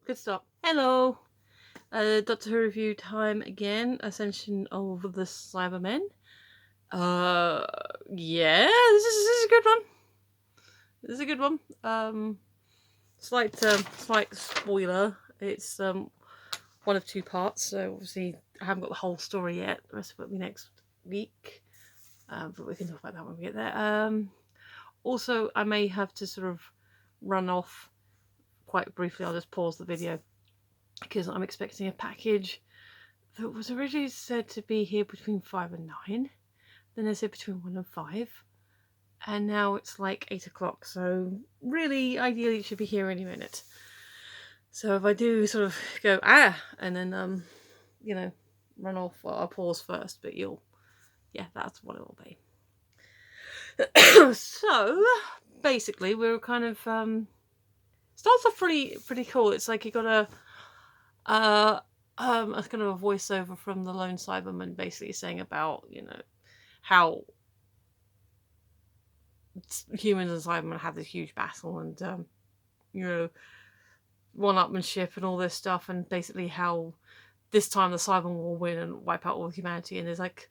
Good start. Hello. Doctor Who review time again. Ascension of the Cybermen. Yeah, this is a good one. This is a good one. Slight spoiler. It's one of two parts, so obviously I haven't got the whole story yet. The rest of it will be next week. But we can talk about that when we get there. Also, I may have to sort of run off quite briefly. I'll just pause the video because I'm expecting a package that was originally said to be here between 5 and 9. Then they said between 1 and 5. And now it's like 8 o'clock. So really, ideally, it should be here any minute. So if I do sort of go, and then, run off, well, I'll pause first. But that's what it will be. So basically, we're kind of starts off pretty cool. It's like you got a kind of a voiceover from the lone Cyberman, basically saying about how humans and Cybermen have this huge battle and one-upmanship and all this stuff, and basically how this time the Cybermen will win and wipe out all humanity. And there's like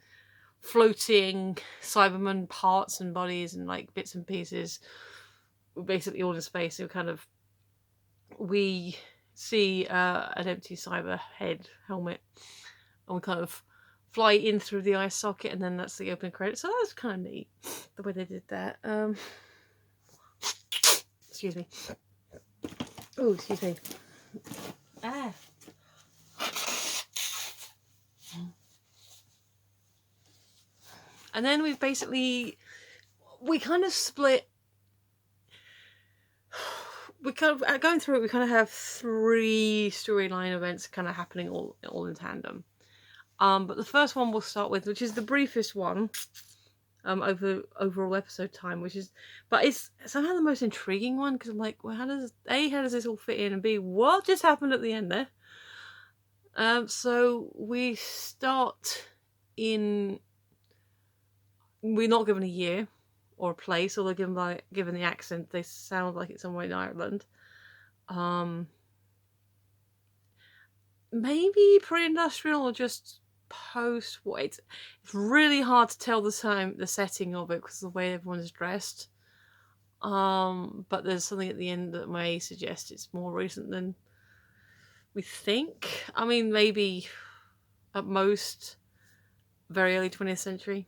floating Cyberman parts and bodies and like bits and pieces, basically all in space. So we see an empty cyber head helmet, and we kind of fly in through the eye socket, and then that's the opening credits. So that was kind of neat the way they did that. Excuse me. Oh, excuse me. And then we kind of split. We kind of going through it. We kind of have 3 storyline events kind of happening all in tandem. But the first one we'll start with, which is the briefest one, over overall episode time, but it's somehow the most intriguing one, because I'm like, well, how does this all fit in, and B, what just happened at the end there? So we start in. We're not given a year or a place, or they're given the accent. They sound like it's somewhere in Ireland. Maybe pre-industrial or just post. It's really hard to tell the setting of it because of the way everyone's dressed. But there's something at the end that may suggest it's more recent than we think. I mean, maybe at most very early 20th century.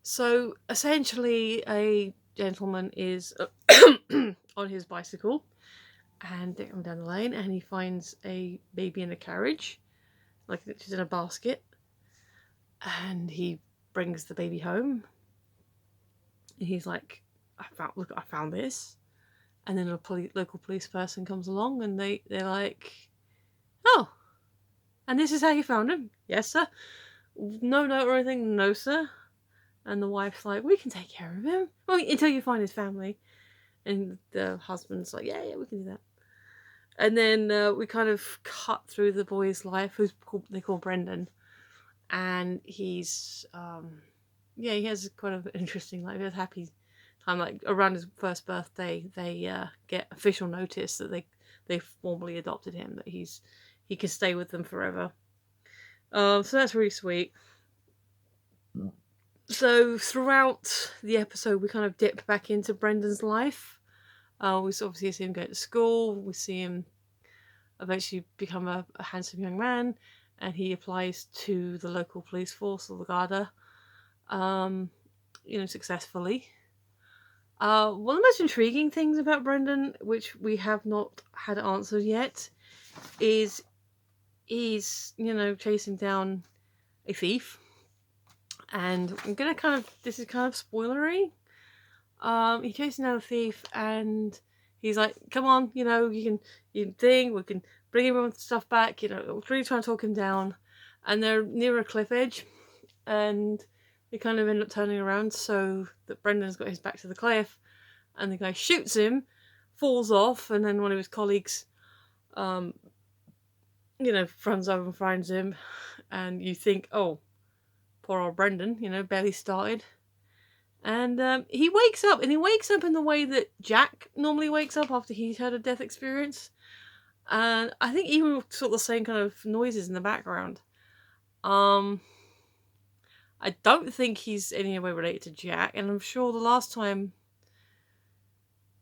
So essentially, a gentleman is on his bicycle and going down the lane, and he finds a baby in a carriage, like she's in a basket, and he brings the baby home. And he's like, I found this. And then a local police person comes along, and they're like, oh, and this is how you found him? Yes, sir. No note or anything? No, sir. And the wife's like, we can take care of him, well, until you find his family. And the husband's like, yeah, we can do that. And then we kind of cut through the boy's life, they call Brendan. And he's, he has quite an interesting life. He has a happy time. Like around his first birthday, they get official notice that they formally adopted him, that he can stay with them forever. So that's really sweet. So throughout the episode, we kind of dip back into Brendan's life. We obviously see him go to school. We see him eventually become a handsome young man, and he applies to the local police force, or the Garda, successfully. One of the most intriguing things about Brendan, which we have not had answered yet, is he's chasing down a thief. And I'm gonna this is kind of spoilery. He's chasing down a thief, and he's like, come on, we can bring everyone's stuff back, really trying to talk him down. And they're near a cliff edge, and they kind of end up turning around so that Brendan's got his back to the cliff, and the guy shoots him, falls off, and then one of his colleagues, runs over and finds him, and you think, oh, poor old Brendan, barely started. And he wakes up, and he wakes up in the way that Jack normally wakes up after he's had a death experience. And I think even sort of the same kind of noises in the background. I don't think he's in any way related to Jack, and I'm sure the last time,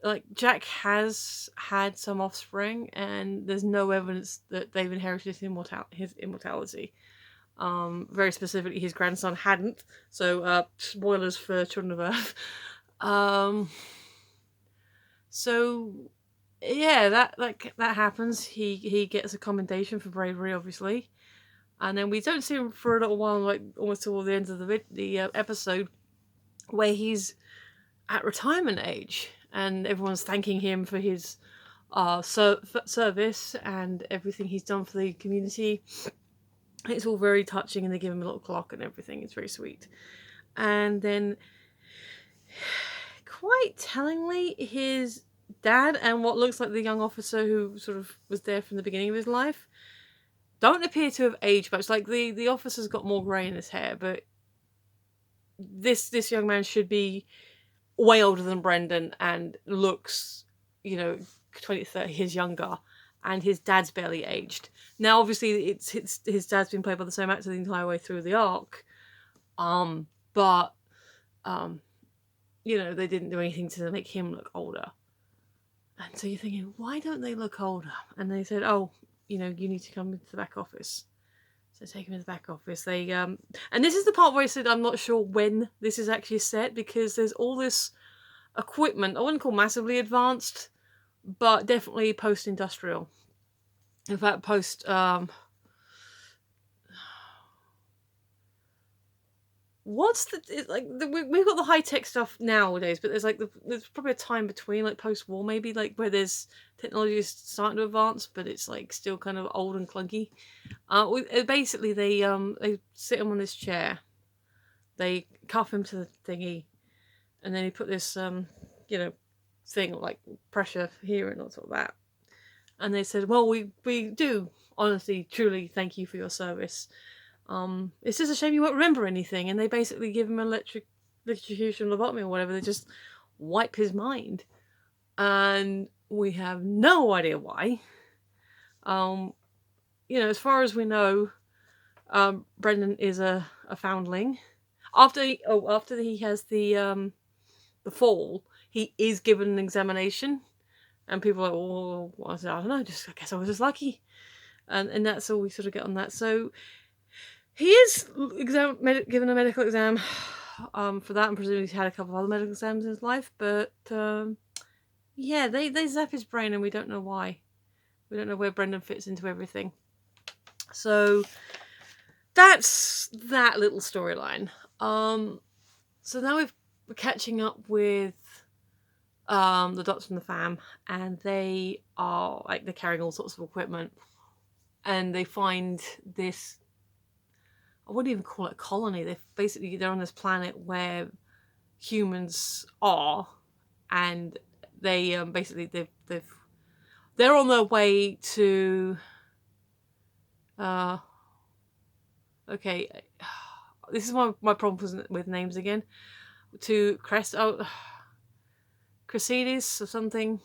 like, Jack has had some offspring, and there's no evidence that they've inherited his immortality. Very specifically, his grandson hadn't. So, spoilers for Children of Earth. So yeah, that happens. He gets a commendation for bravery, obviously, and then we don't see him for a little while, like almost toward the end of the episode, where he's at retirement age, and everyone's thanking him for his service and everything he's done for the community. It's all very touching, and they give him a little clock and everything. It's very sweet. And then, quite tellingly, his dad and what looks like the young officer who sort of was there from the beginning of his life don't appear to have aged much. Like, the officer's got more grey in his hair, but this young man should be way older than Brendan and looks, 20, 30 years younger. And his dad's barely aged. Now, obviously, it's his dad's been played by the same actor the entire way through the arc. But they didn't do anything to make him look older. And so you're thinking, why don't they look older? And they said, oh, you need to come into the back office. So take him into the back office. They and this is the part where I said I'm not sure when this is actually set, because there's all this equipment. I wouldn't call massively advanced, but definitely post-industrial. In fact, we've got the high-tech stuff nowadays, but there's probably a time between, like, post-war maybe, like, where there's technology is starting to advance, but it's like still kind of old and clunky. Basically they sit him on this chair, they cuff him to the thingy, and then he put this thing like pressure here and all sort of that. And they said, well, we do honestly, truly thank you for your service. It's just a shame you won't remember anything. And they basically give him electrocution, lobotomy, or whatever. They just wipe his mind, and we have no idea why. As far as we know, Brendan is a foundling. After he has the fall, he is given an examination, and people are like, well, I don't know, I guess I was just lucky, and that's all we sort of get on that. So he is given a medical exam for that, and presumably he's had a couple of other medical exams in his life, but they zap his brain, and we don't know why. We don't know where Brendan fits into everything. So that's that little storyline. So now we're catching up with the Doctor and the fam, and they are they're carrying all sorts of equipment, and they find this, I wouldn't even call it a colony. They're on this planet where humans are, and they they're on their way to okay, this is my problem with names again. To Cressides or something.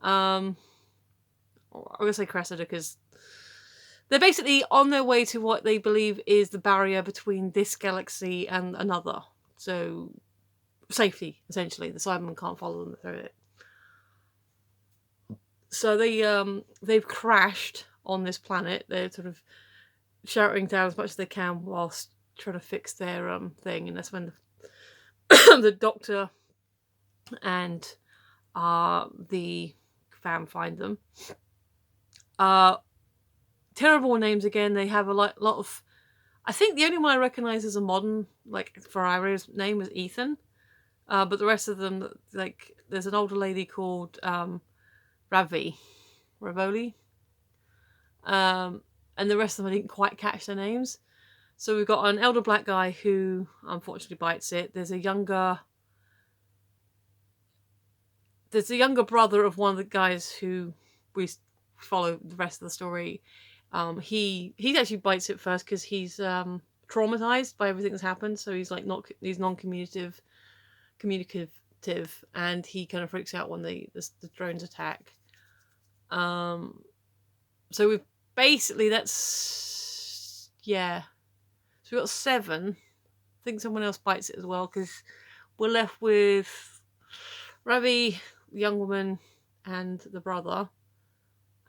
I'm gonna say Cressida because they're basically on their way to what they believe is the barrier between this galaxy and another. So safety, essentially. The Cybermen can't follow them through it. So they've crashed on this planet. They're sort of shouting down as much as they can whilst trying to fix their thing, and that's when the Doctor and the fam find them. Terrible names again. They have a lot of. I think the only one I recognise as a modern, for Ira's name, was Ethan. But the rest of them, there's an older lady called Ravoli. And the rest of them I didn't quite catch their names. So we've got an elder black guy who unfortunately bites it. There's a younger brother of one of the guys who we follow the rest of the story. He actually bites it first because he's traumatized by everything that's happened, so he's like he's non-communicative, and he kind of freaks out when the drones attack. So we've basically that's so we've got 7. I think someone else bites it as well, because we're left with Ravi, the young woman, and the brother,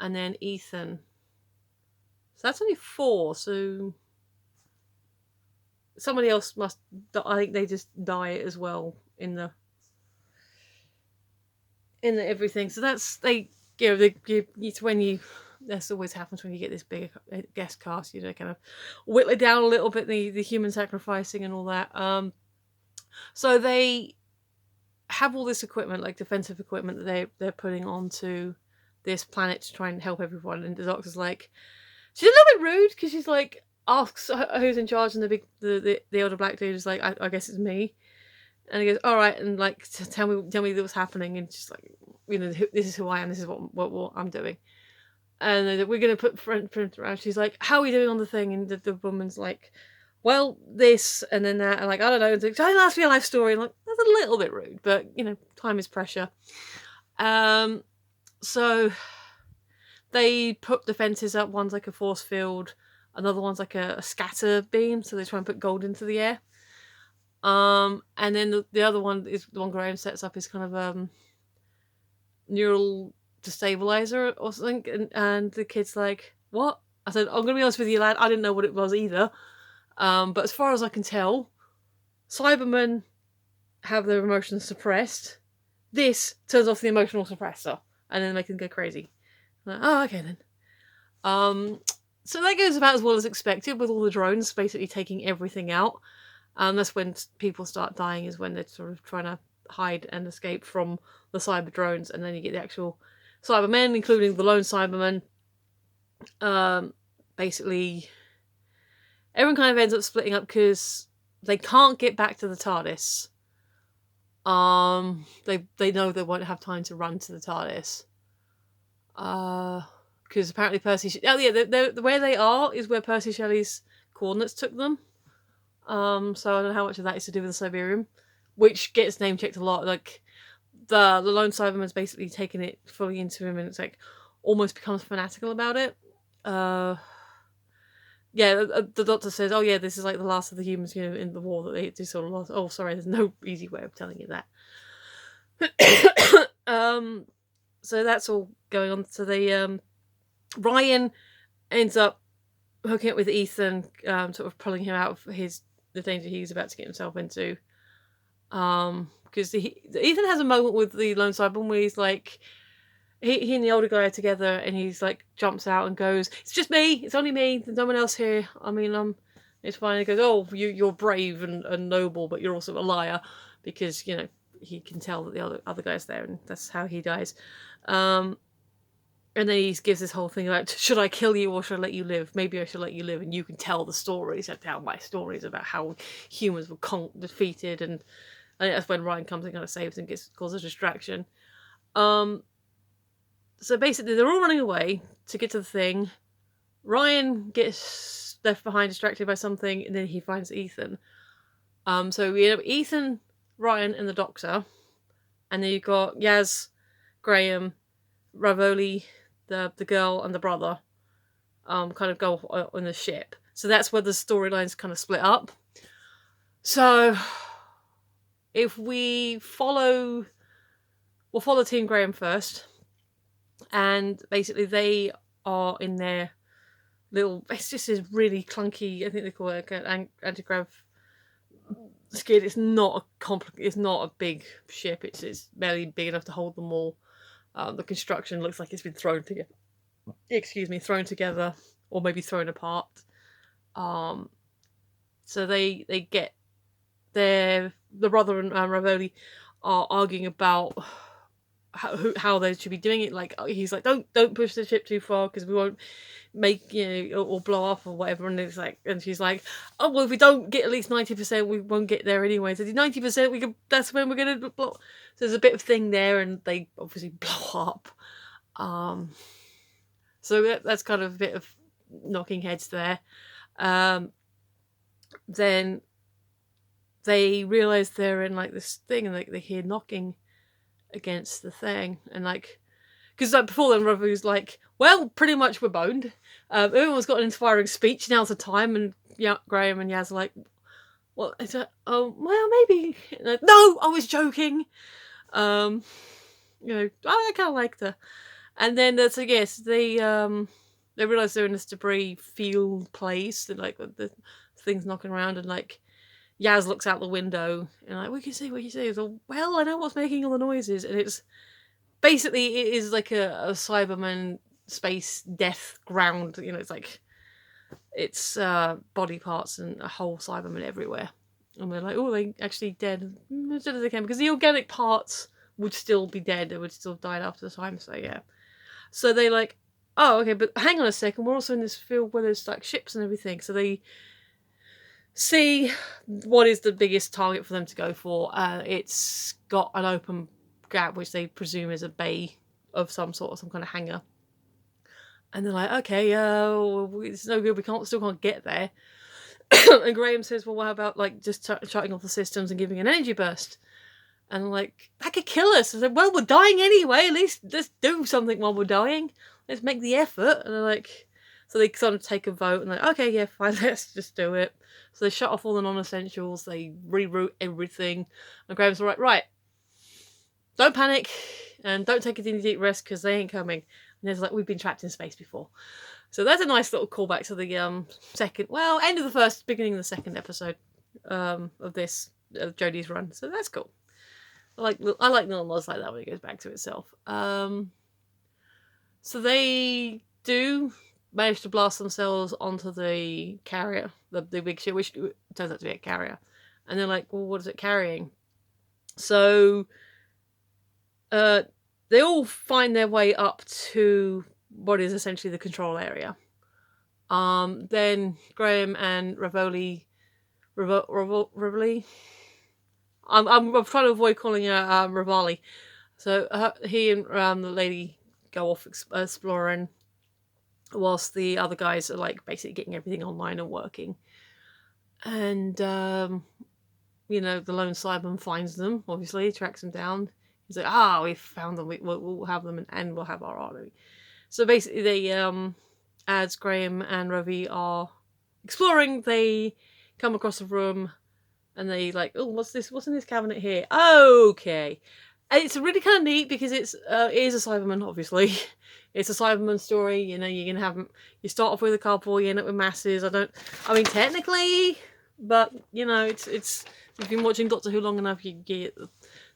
and then Ethan. So that's only 4. So somebody else must. I think they just die as well in the everything. So that's it's when you. This always happens when you get this big guest cast. Kind of whittle it down a little bit, the human sacrificing and all that. So they have all this equipment, like defensive equipment, that they're putting onto this planet to try and help everyone. And the doctor's like, she's a little bit rude, because she's like, asks who's in charge, and the older black dude is like, I guess it's me. And he goes, all right, and like, tell me what's happening. And she's like, this is who I am. This is what I'm doing. And we're going to put friend around. She's like, how are we doing on the thing? And the woman's like, well, this and then that. And like, I don't know. Like, don't ask me a life story. And like, that's a little bit rude, but time is pressure. So they put the fences up. One's like a force field. Another one's like a scatter beam. So they try and put gold into the air. And then the other one is the one Graham sets up, is kind of neural destabilizer or something. And the kid's like, what? I said, I'm gonna be honest with you, lad, I didn't know what it was either. But as far as I can tell, Cybermen have their emotions suppressed. This turns off the emotional suppressor, and then they can go crazy. I'm like, oh, okay then. So that goes about as well as expected, with all the drones basically taking everything out. That's when people start dying, is when they're sort of trying to hide and escape from the cyber drones, and then you get the actual Cybermen, including the lone Cyberman. Basically, everyone kind of ends up splitting up because they can't get back to the TARDIS. They know they won't have time to run to the TARDIS. Because apparently Percy... the where they are is where Percy Shelley's coordinates took them. So I don't know how much of that is to do with the Siberium, which gets name checked a lot. Like the lone Cyberman's basically taken it fully into him, and it's like almost becomes fanatical about it. The doctor says, "Oh yeah, this is like the last of the humans, in the war that they sort of lost." Oh, sorry, there's no easy way of telling you that. So that's all going on. So they Ryan ends up hooking up with Ethan, sort of pulling him out of the danger he's about to get himself into. Because Ethan has a moment with the lone Cyberman where he's like, he and the older guy are together, and he's like jumps out and goes, "It's just me. It's only me. There's no one else here. I mean, it's fine." He goes, "Oh, you're brave and noble, but you're also a liar," because he can tell that the other guy's there, and that's how he dies. And then he gives this whole thing about, should I kill you or should I let you live? Maybe I should let you live, and you can tell the stories. I tell my stories about how humans were defeated, and that's when Ryan comes and kind of saves and causes a distraction. So basically, they're all running away to get to the thing. Ryan gets left behind, distracted by something, and then he finds Ethan. So we have Ethan, Ryan, and the Doctor, and then you've got Yaz, Graham, Ravoli, the girl, and the brother. Kind of go on the ship. So that's where the storylines kind of split up. So if we'll follow Team Graham first. And basically they are in their little... It's just this really clunky... I think they call it an anti-grav skid. It's not a big ship. It's barely big enough to hold them all. The construction looks like it's been thrown together. Thrown together, or maybe thrown apart. So they get the brother and Ravoli are arguing about how they should be doing it. Like, he's like, don't push the ship too far because we won't make or blow up or whatever. And it's like, and she's like, oh well, if we don't get at least 90%, we won't get there anyway. So 90%, that's when we're gonna blow. So there's a bit of thing there, and they obviously blow up. So that's kind of a bit of knocking heads there. then they realise they're in like this thing, and like they hear knocking against the thing, and like, because like before then, Ravu's like, well, pretty much we're boned. Everyone's got an inspiring speech. Now's the time, and yeah, Graham and Yaz are like, well, it's oh well, maybe. Like, no, I was joking. You know, I kind of liked her. And then so yes, they realise they're in this debris field place, and like the things knocking around, and like Yaz looks out the window and like, we can see what you see. So, well, I know what's making all the noises, and it's basically it is like a Cyberman space death ground. You know, it's like it's body parts and a whole Cyberman everywhere, and we're like, oh, they actually dead as soon as they can, because the organic parts would still be dead. They would still have died after the time. So yeah, so they like, oh, okay, but hang on a second, we're also in this field where there's like ships and everything. So they see what is the biggest target for them to go for. It's got an open gap, which they presume is a bay of some sort, or some kind of hangar. And they're like, okay, it's no good, we still can't get there. And Graham says, well, what about like just shutting off the systems and giving an energy burst? And I'm like, that could kill us. I said, well, we're dying anyway, at least let's do something while we're dying. Let's make the effort. And they're like, so they sort of take a vote and like, okay, yeah, fine, let's just do it. So they shut off all the non-essentials, they reroute everything, and Graham's like, right, don't panic, and don't take a deep rest, because they ain't coming. And there's like, we've been trapped in space before. So that's a nice little callback to the end of the first, beginning of the second episode of this, Jodie's run. So that's cool. I like little nods like that when it goes back to itself. So they do manage to blast themselves onto the carrier, the big ship, which turns out to be a carrier. And they're like, well, what is it carrying? So they all find their way up to what is essentially the control area. Then Graham and Rivoli, I'm trying to avoid calling her Rivali. So he and the lady go off exploring, whilst the other guys are like basically getting everything online and working. And you know, the lone Cyberman finds them, obviously, tracks them down. He's like, we found them, we'll have them, and we'll have our army. So basically they as Graham and Ravi are exploring, they come across a room, and they like, oh, what's this? What's in this cabinet here? Okay. And it's really kind of neat, because it is a Cyberman, obviously. It's a Cyberman story. You know, you're gonna have, you start off with a couple, you end up with masses. I mean, technically, but you know, it's. If you've been watching Doctor Who long enough, you get,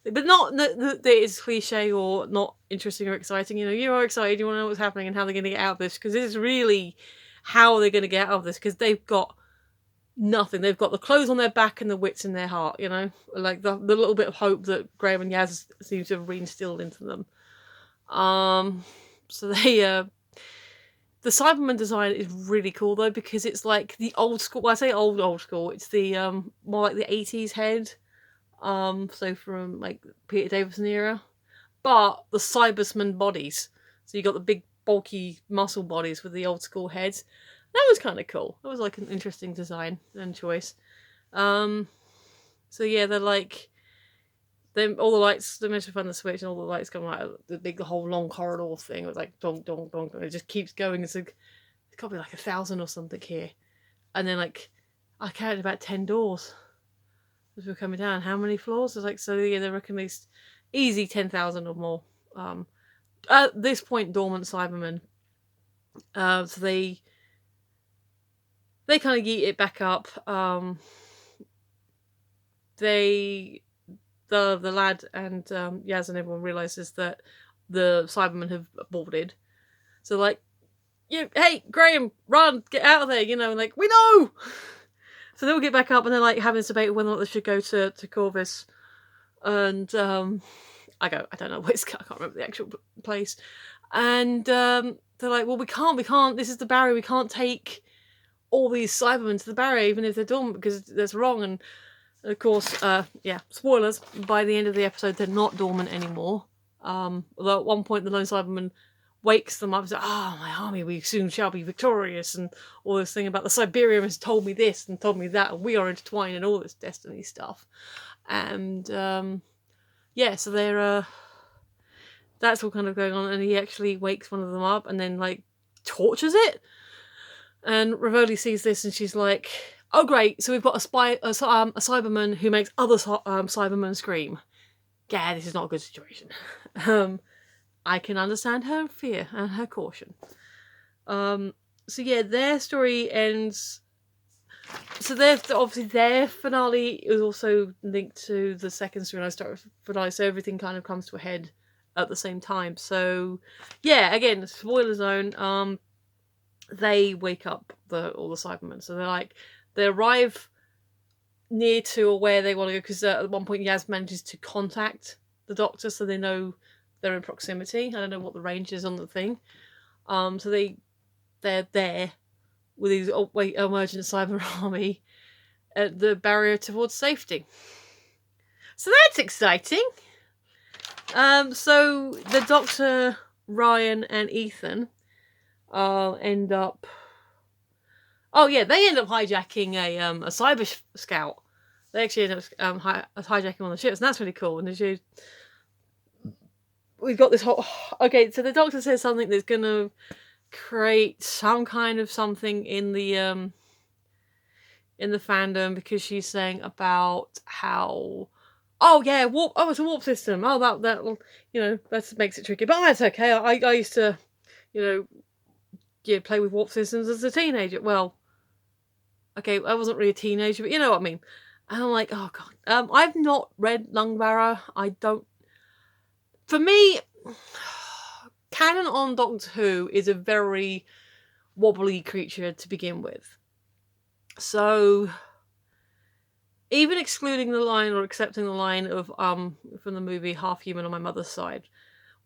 but not that it's cliche or not interesting or exciting. You know, you are excited. You want to know what's happening and how they're going to get out of this, because this is really how they're going to get out of this, because they've got nothing. They've got the clothes on their back and the wits in their heart, you know, like the little bit of hope that Graham and Yaz seem to have reinstilled into them. So they the Cyberman design is really cool though, because it's like the old school. Well, I say old school. It's the more like the 80s head. So from like Peter Davison era, but the Cybermen bodies. So you got the big bulky muscle bodies with the old school heads. That was kind of cool. That was like an interesting design and choice. So yeah, they're like, then all the lights, they managed to find the switch, and all the lights come out the whole long corridor thing. It was like dong dong dong, and it just keeps going. It's like, it's got to be like 1,000 or something here. And then like, I counted about 10 doors as we were coming down. How many floors? It's like, so yeah, they reckon at least easy 10,000 or more. At this point, dormant Cybermen. So they kind of yeet it back up. The lad and Yaz and everyone realizes that the Cybermen have boarded. So like, hey, Graham, run, get out of there, you know, like, we know! So they'll get back up, and they're like having this debate whether or not they should go to Corvus. And I don't know where it's, I can't remember the actual place. And they're like, well, we can't, this is the barrier, we can't take all these Cybermen to the barrier, even if they're dormant, because that's wrong. And of course, spoilers, by the end of the episode, they're not dormant anymore. Although at one point the lone Cyberman wakes them up and says, "Ah, my army, we soon shall be victorious," and all this thing about the Cybermen has told me this and told me that, and we are intertwined and all this destiny stuff. And yeah, so they're that's all kind of going on, and he actually wakes one of them up and then like tortures it. And Rivoli sees this and she's like, "Oh great, so we've got a Cyberman who makes other Cybermen scream. Yeah, this is not a good situation." I can understand her fear and her caution. So yeah, their story ends. So obviously their finale is also linked to the second story, and I start with finale, so everything kind of comes to a head at the same time. So yeah, again, spoiler zone. They wake up all the Cybermen, so they arrive near to or where they want to go, because at one point Yaz manages to contact the Doctor, so they know they're in proximity. I don't know what the range is on the thing. So they're there with these emergent cyber army at the barrier towards safety. So that's exciting. So the Doctor, Ryan, and Ethan end up. Oh yeah, they end up hijacking a cyber scout. They actually end up hijacking one of the ships, and that's really cool. And we've got this whole. Okay, so the Doctor says something that's going to create some kind of something in the fandom, because she's saying about how, oh yeah, warp. Oh, it's a warp system. Oh, that that makes it tricky, but that's okay. I used to, play with warp systems as a teenager. Well, okay, I wasn't really a teenager, but you know what I mean. And I'm like, oh god, I've not read Lungbarrow. I don't. For me, canon on Doctor Who is a very wobbly creature to begin with. So, even excluding the line or accepting the line of from the movie Half Human on My Mother's Side,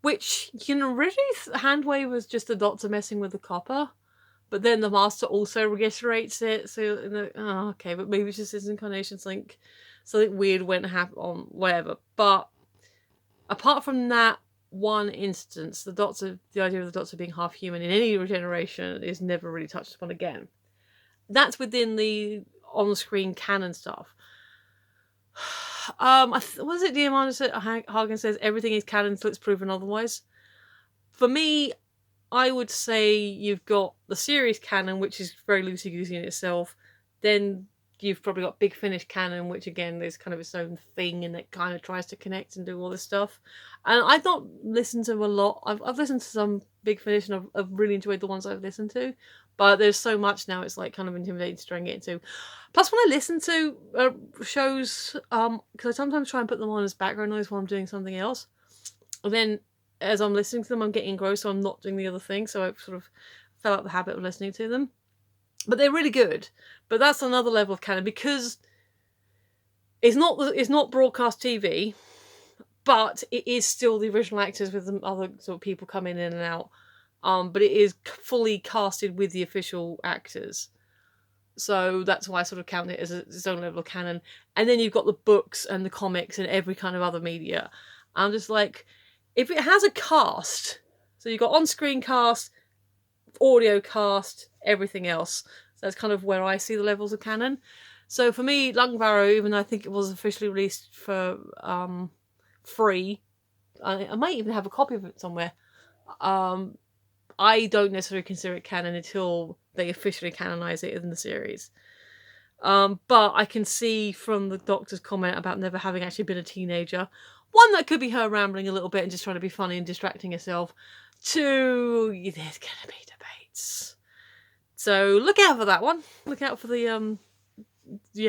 which originally Handwave was just the Doctor messing with the copper, but then the Master also reiterates it. So, okay, but maybe it's just his incarnation, something weird went to happen on whatever. But apart from that one instance, the idea of the Doctor being half human in any regeneration is never really touched upon again. That's within the on-screen canon stuff. Was it Hagen says everything is canon until it's proven otherwise? For me, I would say you've got the series canon, which is very loosey-goosey in itself. Then you've probably got Big Finish canon, which again is kind of its own thing, and it kind of tries to connect and do all this stuff. And I've not listened to a lot. I've listened to some Big Finish, and I've really enjoyed the ones I've listened to. But there's so much now, it's like kind of intimidating to try and get into. Plus, when I listen to shows, because I sometimes try and put them on as background noise while I'm doing something else, and then as I'm listening to them, I'm getting engrossed, so I'm not doing the other thing. So I sort of fell out the habit of listening to them. But they're really good. But that's another level of canon, because it's not broadcast TV, but it is still the original actors with the other sort of people coming in and out. But it is fully casted with the official actors. So that's why I sort of count it as its own level of canon. And then you've got the books and the comics and every kind of other media. I'm just like, if it has a cast, so you've got on-screen cast, audio cast, everything else. So that's kind of where I see the levels of canon. So for me, Lungbarrow, even though I think it was officially released for free, I might even have a copy of it somewhere. I don't necessarily consider it canon until they officially canonize it in the series. But I can see from the Doctor's comment about never having actually been a teenager, one, that could be her rambling a little bit and just trying to be funny and distracting herself. Two, there's going to be debates. So look out for that one. Look out for the,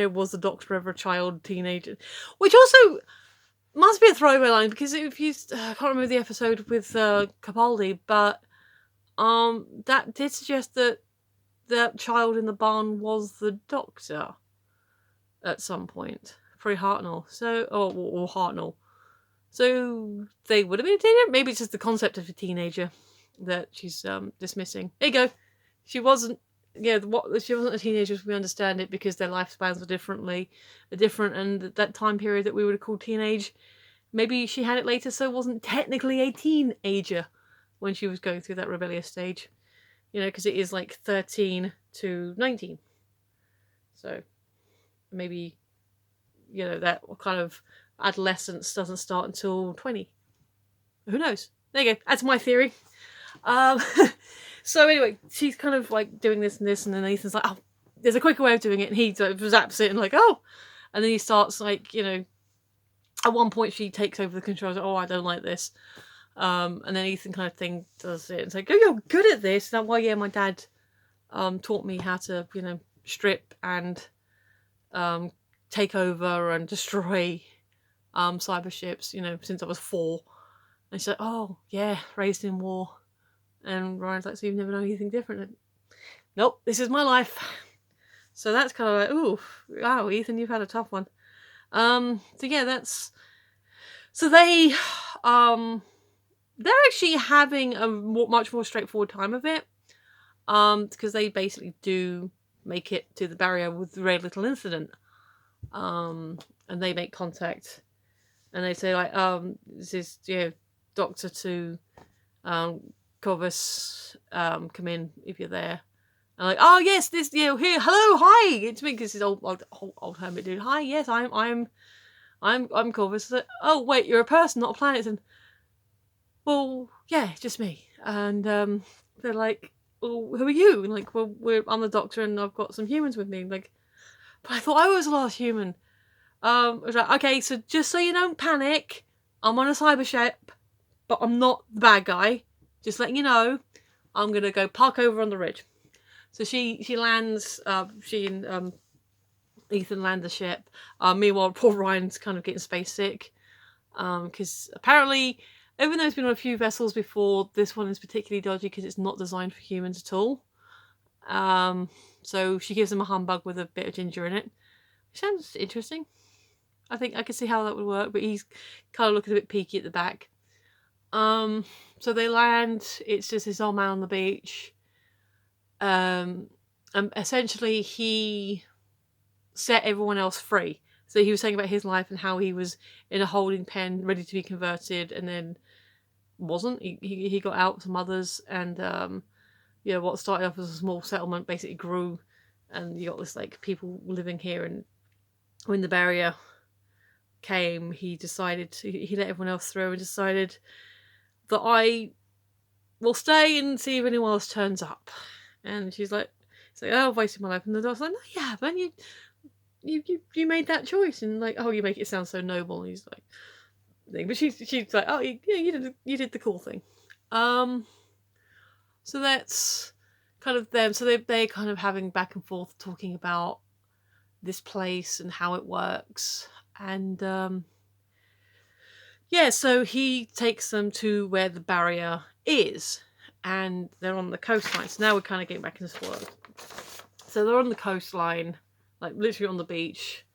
was the Doctor ever a child, teenager? Which also must be a throwaway line, because if you, I can't remember the episode with Capaldi, but that did suggest that that child in the barn was the Doctor at some point. Probably Hartnell. So, or Hartnell. So they would have been a teenager. Maybe it's just the concept of a teenager that she's dismissing. There you go. She wasn't. Yeah, she wasn't a teenager as we understand it, because their lifespans were different, and that time period that we would have called teenage, maybe she had it later, so it wasn't technically a teenager. when she was going through that rebellious stage. You know, because it is like 13 to 19. So maybe, you know, that kind of adolescence doesn't start until 20. Who knows? There you go. That's my theory. Um, so anyway, she's kind of like doing this and this, and then Ethan's like, oh, there's a quicker way of doing it, and he zaps it and like, oh, and then he starts like, you know, at one point she takes over the controls. Oh, I don't like this. And then Ethan kind of thing does it and say, oh, you're good at this. Now, well, yeah, my dad taught me how to, you know, strip and take over and destroy cyber ships, you know, since I was 4. And she's like, oh, yeah, raised in war. And Ryan's like, so you've never known anything different? And, nope, this is my life. So that's kind of like, ooh, wow, Ethan, you've had a tough one. So yeah, that's... So they're actually having a much more straightforward time of it. Because they basically do make it to the barrier with very little incident. And they make contact. And they say, like, this is, you know, Doctor to Corvus, come in if you're there. And like, oh yes, this, you know, here, hello, hi, it's me, because this old hermit dude. Hi, yes, I'm Corvus. Like, oh wait, you're a person, not a planet. And well, yeah, just me. And they're like, well, who are you? And like, well, I'm the Doctor, and I've got some humans with me. Like, but I thought I was the last human. I was like, okay, so just so you don't panic, I'm on a cyber ship, but I'm not the bad guy. Just letting you know, I'm gonna go park over on the ridge. So she lands. She and Ethan land the ship. Meanwhile, poor Ryan's kind of getting space sick. Because apparently, even though it's been on a few vessels before, this one is particularly dodgy because it's not designed for humans at all. So she gives him a humbug with a bit of ginger in it. Sounds interesting. I think I can see how that would work, but he's kind of looking a bit peaky at the back. So they land. It's just this old man on the beach. And essentially he set everyone else free. So he was saying about his life and how he was in a holding pen ready to be converted, and then wasn't. He got out with some others, and you know, what started off as a small settlement basically grew, and you got this like people living here. And when the barrier came, he let everyone else through and decided that I will stay and see if anyone else turns up. And she's like, oh, I've wasted my life. And the doctor's like, no, you haven't. You made that choice. And like, oh, you make it sound so noble. And he's like, but she's like, oh, yeah, you did the cool thing. So that's kind of them. So they're kind of having back and forth talking about this place and how it works. And yeah, so he takes them to where the barrier is, and they're on the coastline. So now we're kind of getting back into spoilers. So they're on the coastline, like literally on the beach,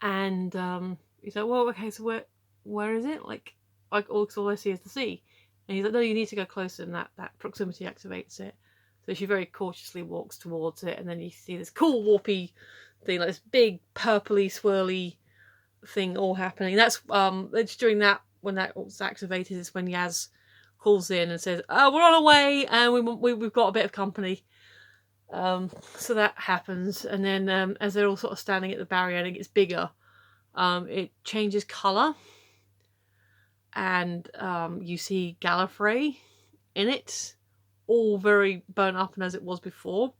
and he's like, well, okay, so where is it? Like all I see is the sea. And he's like, no, you need to go closer, and that proximity activates it. So she very cautiously walks towards it, and then you see this cool warpy thing, like this big purpley swirly thing all happening. That's it's during that, when that was activated, is when Yaz calls in and says, oh, we're on our way, and we've got a bit of company. So that happens, and then as they're all sort of standing at the barrier and it gets bigger, it changes colour, and you see Gallifrey in it, all very burnt up and as it was before.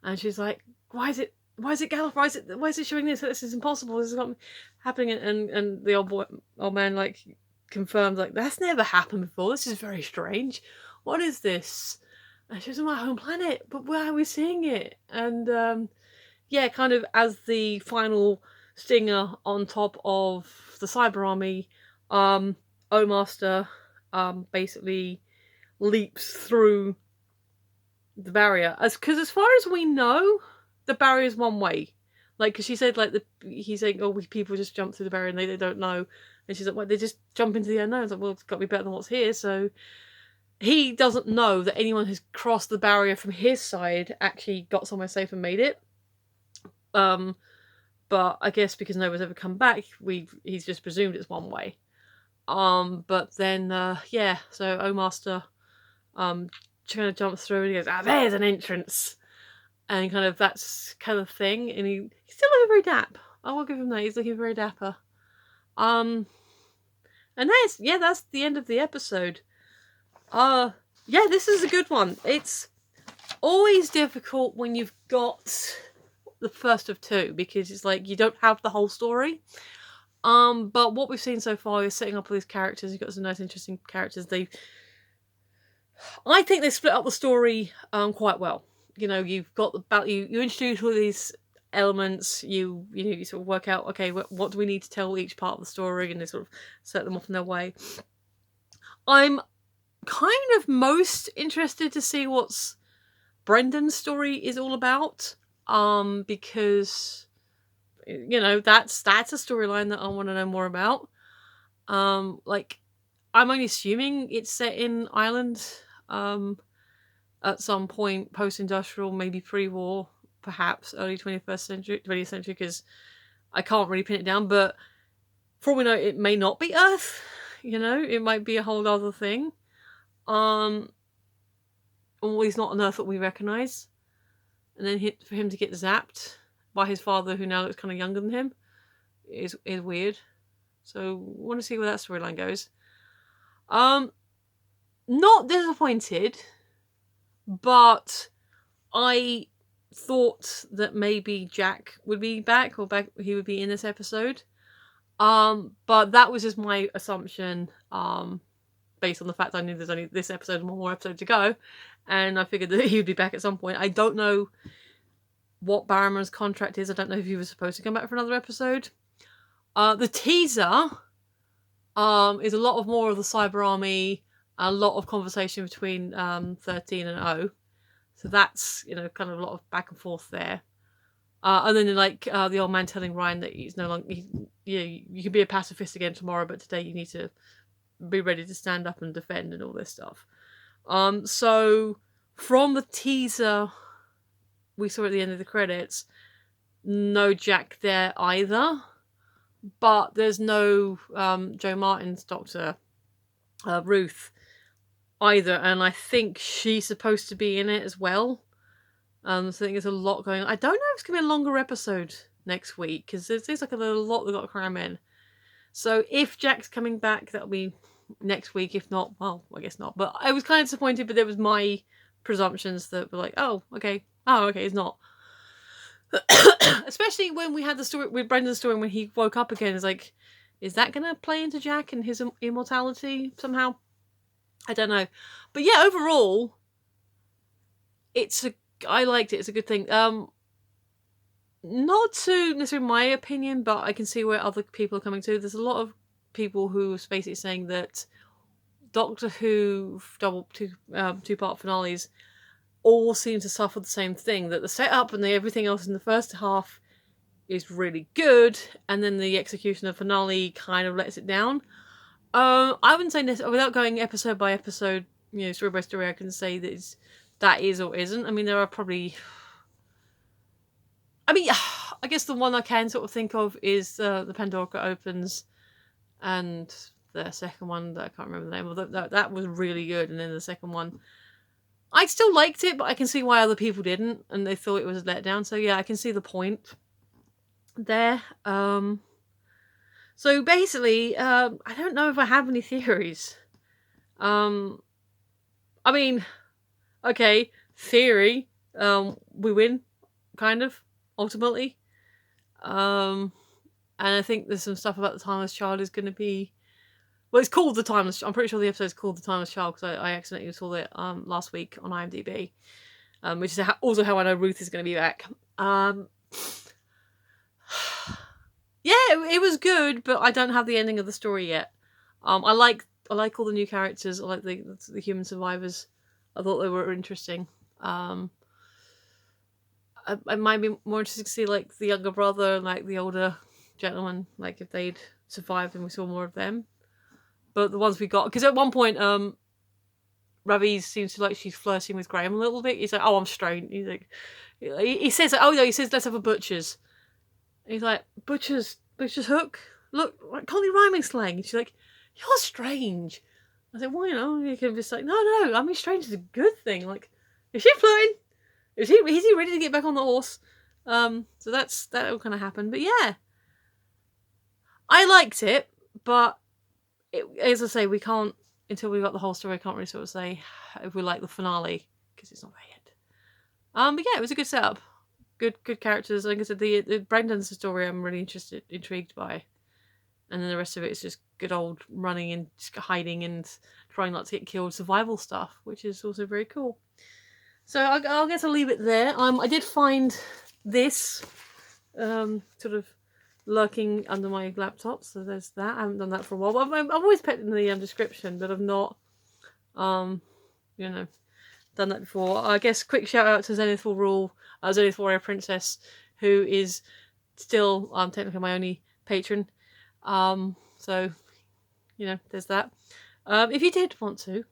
And she's like, why is it Gallifrey? Why is it showing this? This is impossible. This is not happening. And the old man like confirms, like, that's never happened before. This is very strange. What is this? And she's on my home planet, but where are we seeing it? And yeah, kind of as the final stinger on top of the cyber army, O-Master basically leaps through the barrier. Because as far as we know, the barrier is one way. Like, because she said, like, he's saying, oh, people just jump through the barrier and they don't know. And she's like, well, they just jump into the unknown. It's like, well, it's got to be better than what's here. So he doesn't know that anyone who's crossed the barrier from his side actually got somewhere safe and made it. But I guess because no one's ever come back, he's just presumed it's one way. But then, yeah, so O-Master kind of jumps through and he goes, there's an entrance. And kind of that's kind of thing. And he's still looking very dapper. I will give him that. He's looking very dapper. And that's the end of the episode. This is a good one. It's always difficult when you've got the first of two, because it's like you don't have the whole story. But what we've seen so far is setting up all these characters. You've got some nice, interesting characters. I think they split up the story quite well. You know, you've got you introduce all these elements. You sort of work out, okay, what do we need to tell each part of the story, and they sort of set them off in their way. I'm kind of most interested to see what's Brendan's story is all about, because that's a storyline that I want to know more about. Like, I'm only assuming it's set in Ireland at some point post-industrial, maybe pre-war, perhaps early 20th century, because I can't really pin it down. But for all we know, it may not be Earth. It might be a whole other thing. Or he's not an Earth that we recognise. And then for him to get zapped by his father, who now looks kind of younger than him, is weird. So I want to see where that storyline goes. Not disappointed, but I thought that maybe Jack would be back, he would be in this episode. But that was just my assumption, based on the fact I knew there's only this episode and one more episode to go, and I figured that he would be back at some point. I don't know what Barrowman's contract is. I don't know if he was supposed to come back for another episode. The teaser is a lot more of the Cyber Army, a lot of conversation between 13 and O. So that's, kind of a lot of back and forth there. And then the old man telling Ryan that he's no longer, you can be a pacifist again tomorrow, but today you need to be ready to stand up and defend and all this stuff. So from the teaser we saw at the end of the credits, no Jack there either. But there's no Joe Martin's Dr. Ruth either, and I think she's supposed to be in it as well. So I think there's a lot going on. I don't know if it's going to be a longer episode next week, because there's like a lot they've got to cram in. So if Jack's coming back, that'll be next week. If not, well, I guess not. But I was kind of disappointed, but there was my presumptions that were like, oh, okay, it's not. Especially when we had the story with Brendan's story when he woke up again. It's like, is that going to play into Jack and his immortality somehow? I don't know. But yeah, overall, I liked it. It's a good thing. Not to necessarily my opinion, but I can see where other people are coming to. There's a lot of people who are basically saying that Doctor Who two-part finales all seem to suffer the same thing, that the setup and everything else in the first half is really good, and then the execution of the finale kind of lets it down. I wouldn't say necessarily, without going episode by episode, story by story, I can say that is or isn't. I mean, there are probably... I guess the one I can sort of think of is the Pandora opens, and the second one that I can't remember the name of. That was really good, and then the second one, I still liked it, but I can see why other people didn't, and they thought it was a letdown. So yeah, I can see the point there. So basically, I don't know if I have any theories. Okay, theory, we win, kind of, ultimately. And I think there's some stuff about the Timeless Child is going to be... Well, it's called The Timeless... I'm pretty sure the episode's called The Timeless Child, because I accidentally saw it last week on IMDb. Which is also how I know Ruth is going to be back. Yeah, it was good, but I don't have the ending of the story yet. I like all the new characters. I like the human survivors. I thought they were interesting. I might be more interested to see like the younger brother and like the older gentleman, like if they'd survived and we saw more of them. But the ones we got, because at one point, Ravi seems to like she's flirting with Graham a little bit. He's like, "Oh, I'm straight." He's like, he says, "Oh no," he says, "Let's have a butcher's." And he's like, "Butcher's hook? Look, like Connie rhyming slang." And she's like, "You're strange." I said, well, you know, you can just like, no, I mean, strange is a good thing. Like, is she floating? Is he ready to get back on the horse? So that will kind of happen. But yeah, I liked it, but as I say, we can't until we got the whole story. I can't really sort of say if we like the finale because it's not there yet. But yeah, it was a good setup. Good characters. Like I said, the Brendan's story I'm really intrigued by, and then the rest of it is just good old running and just hiding and trying not to get killed, survival stuff, which is also very cool. So I guess I'll leave it there. I did find this sort of lurking under my laptop, so there's that. I haven't done that for a while. But I've always put it in the description, but I've not, you know, done that before. I guess quick shout out to Zenith Rule, Zenith Warrior Princess, who is still technically my only patron. So, you know, there's that. If you did want to,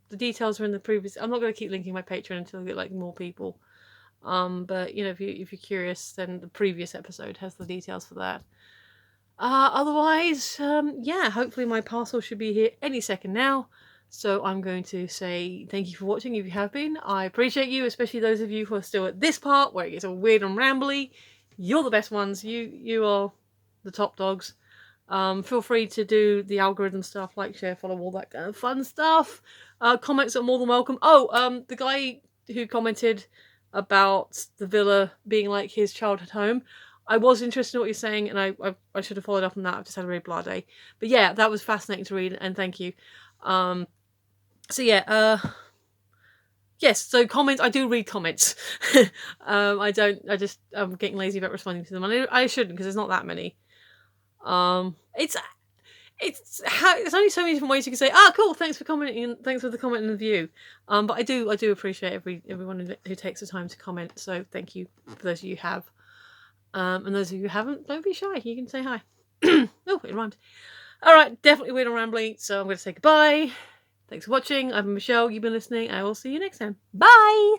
the details are in the previous. I'm not going to keep linking my Patreon until we get like more people. But you know, if you're curious, then the previous episode has the details for that. Otherwise, yeah, hopefully my parcel should be here any second now. So I'm going to say thank you for watching if you have been. I appreciate you, especially those of you who are still at this part where it gets all weird and rambly. You're the best ones. You are the top dogs. Feel free to do the algorithm stuff, like, share, follow, all that kind of fun stuff. Comments are more than welcome. Oh, the guy who commented about the villa being like his childhood home, I was interested in what you're saying, and I should have followed up on that. I've just had a very blah day. But yeah, that was fascinating to read, and thank you. So yeah, yes, so comments, I do read comments. I'm getting lazy about responding to them. I shouldn't, because there's not that many. It's only so many different ways you can say, cool, thanks for commenting, thanks for the comment and the view. But I do appreciate everyone who takes the time to comment, so thank you for those of you who have. And those of you who haven't, don't be shy, you can say hi. Oh, it rhymed. Alright, definitely weird and rambly, so I'm going to say goodbye. Thanks for watching. I've been Michelle, you've been listening, I will see you next time. Bye!